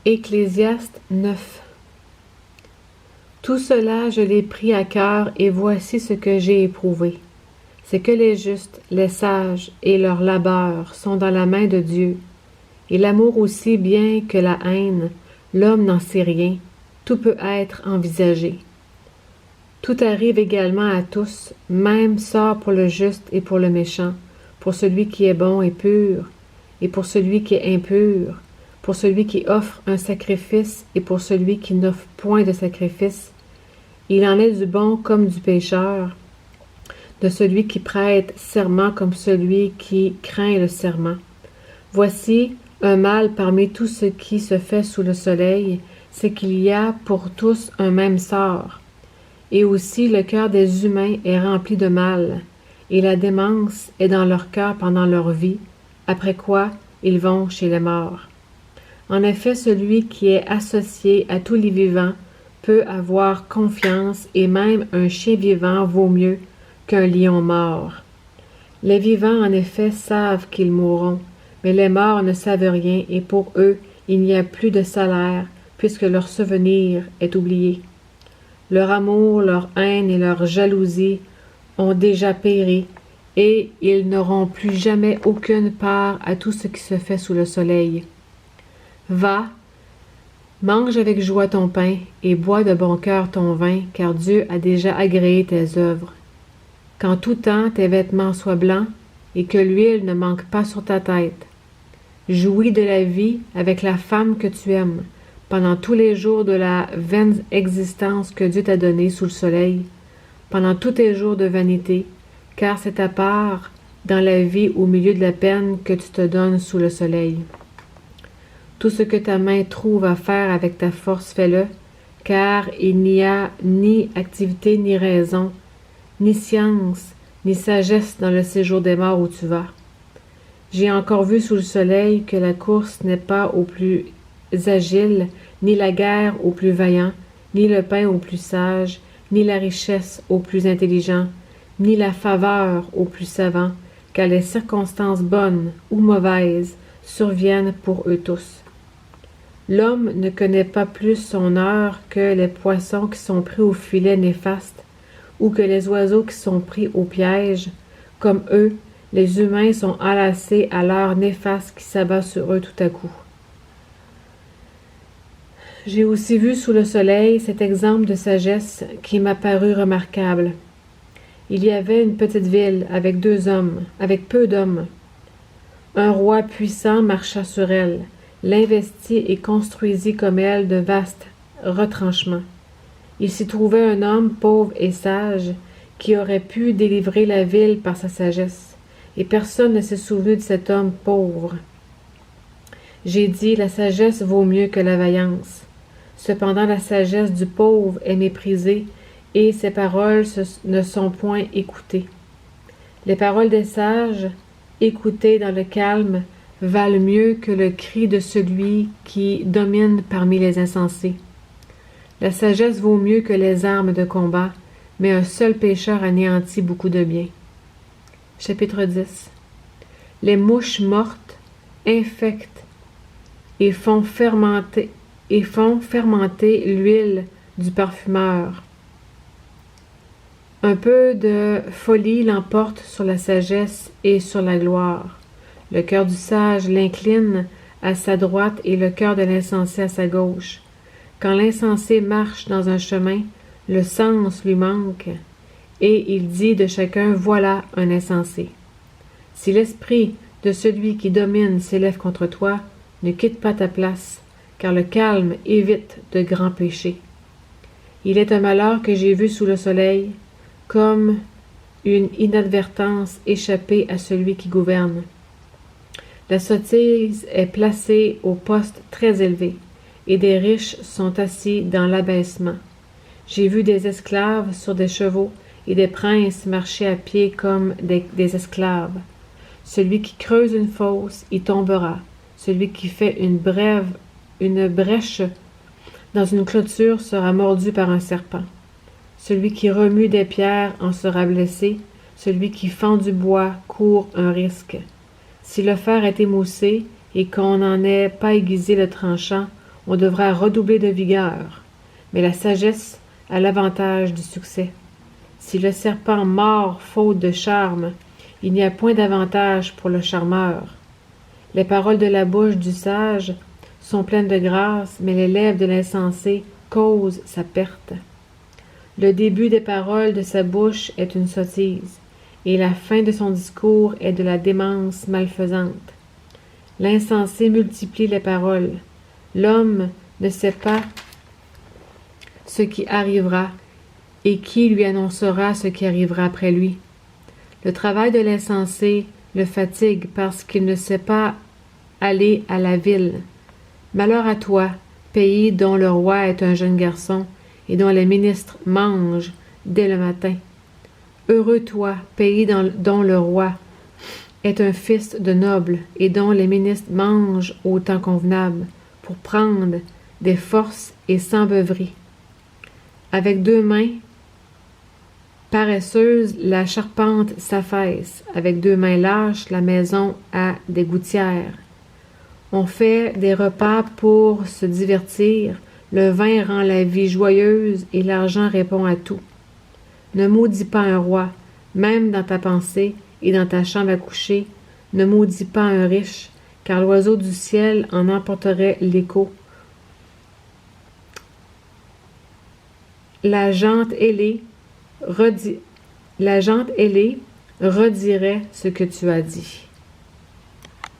Ecclésiaste 9. Tout cela je l'ai pris à cœur et voici ce que j'ai éprouvé. C'est que les justes, les sages et leur labeur sont dans la main de Dieu. Et l'amour aussi bien que la haine, l'homme n'en sait rien, tout peut être envisagé. Tout arrive également à tous, même sort pour le juste et pour le méchant, pour celui qui est bon et pur, et pour celui qui est impur, pour celui qui offre un sacrifice et pour celui qui n'offre point de sacrifice. Il en est du bon comme du pécheur, de celui qui prête serment comme celui qui craint le serment. Voici un mal parmi tout ce qui se fait sous le soleil, c'est qu'il y a pour tous un même sort. Et aussi le cœur des humains est rempli de mal, et la démence est dans leur cœur pendant leur vie, après quoi ils vont chez les morts. En effet, celui qui est associé à tous les vivants peut avoir confiance, et même un chien vivant vaut mieux qu'un lion mort. Les vivants, en effet, savent qu'ils mourront, mais les morts ne savent rien, et pour eux, il n'y a plus de salaire, puisque leur souvenir est oublié. Leur amour, leur haine et leur jalousie ont déjà péri, et ils n'auront plus jamais aucune part à tout ce qui se fait sous le soleil. Va, mange avec joie ton pain, et bois de bon cœur ton vin, car Dieu a déjà agréé tes œuvres. Qu'en tout temps tes vêtements soient blancs, et que l'huile ne manque pas sur ta tête. Jouis de la vie avec la femme que tu aimes, pendant tous les jours de la vaine existence que Dieu t'a donnée sous le soleil, pendant tous tes jours de vanité, car c'est ta part dans la vie au milieu de la peine que tu te donnes sous le soleil. Tout ce que ta main trouve à faire avec ta force, fais-le, car il n'y a ni activité ni raison, ni science, ni sagesse dans le séjour des morts où tu vas. J'ai encore vu sous le soleil que la course n'est pas aux plus agiles, ni la guerre aux plus vaillants, ni le pain aux plus sages, ni la richesse aux plus intelligents, ni la faveur aux plus savants, car les circonstances bonnes ou mauvaises surviennent pour eux tous. L'homme ne connaît pas plus son heure que les poissons qui sont pris au filet néfaste, ou que les oiseaux qui sont pris au piège. Comme eux, les humains sont enlacés à l'heure néfaste qui s'abat sur eux tout à coup. J'ai aussi vu sous le soleil cet exemple de sagesse qui m'a paru remarquable. Il y avait une petite ville avec avec peu d'hommes. Un roi puissant marcha sur elle, l'investit et construisit comme elle de vastes retranchements. Il s'y trouvait un homme pauvre et sage qui aurait pu délivrer la ville par sa sagesse, et personne ne s'est souvenu de cet homme pauvre. J'ai dit, la sagesse vaut mieux que la vaillance. Cependant, la sagesse du pauvre est méprisée, et ses paroles ne sont point écoutées. Les paroles des sages, écoutées dans le calme, valent mieux que le cri de celui qui domine parmi les insensés. La sagesse vaut mieux que les armes de combat, mais un seul pécheur anéantit beaucoup de bien. Chapitre 10. Les mouches mortes infectent et font fermenter l'huile du parfumeur. Un peu de folie l'emporte sur la sagesse et sur la gloire. Le cœur du sage l'incline à sa droite et le cœur de l'insensé à sa gauche. Quand l'insensé marche dans un chemin, le sens lui manque, et il dit de chacun « Voilà un insensé ». Si l'esprit de celui qui domine s'élève contre toi, ne quitte pas ta place, car le calme évite de grands péchés. Il est un malheur que j'ai vu sous le soleil, comme une inadvertance échappée à celui qui gouverne. La sottise est placée au poste très élevé, et des riches sont assis dans l'abaissement. J'ai vu des esclaves sur des chevaux, et des princes marcher à pied comme des esclaves. Celui qui creuse une fosse y tombera. Celui qui fait une brèche dans une clôture sera mordu par un serpent. Celui qui remue des pierres en sera blessé. Celui qui fend du bois court un risque. Si le fer est émoussé et qu'on n'en ait pas aiguisé le tranchant, on devra redoubler de vigueur. Mais la sagesse a l'avantage du succès. Si le serpent mord faute de charme, il n'y a point d'avantage pour le charmeur. Les paroles de la bouche du sage sont pleines de grâce, mais les lèvres de l'insensé causent sa perte. Le début des paroles de sa bouche est une sottise, et la fin de son discours est de la démence malfaisante. L'insensé multiplie les paroles. L'homme ne sait pas ce qui arrivera, et qui lui annoncera ce qui arrivera après lui. Le travail de l'insensé le fatigue parce qu'il ne sait pas aller à la ville. Malheur à toi, pays dont le roi est un jeune garçon et dont les ministres mangent dès le matin. Heureux toi, pays dont le roi est un fils de noble et dont les ministres mangent au temps convenable pour prendre des forces et sans beuverie. Avec 2 mains paresseuses, la charpente s'affaisse. Avec 2 mains lâches, la maison a des gouttières. On fait des repas pour se divertir. Le vin rend la vie joyeuse et l'argent répond à tout. Ne maudis pas un roi, même dans ta pensée et dans ta chambre à coucher. Ne maudis pas un riche, car l'oiseau du ciel en emporterait l'écho. La jante ailée redirait ce que tu as dit.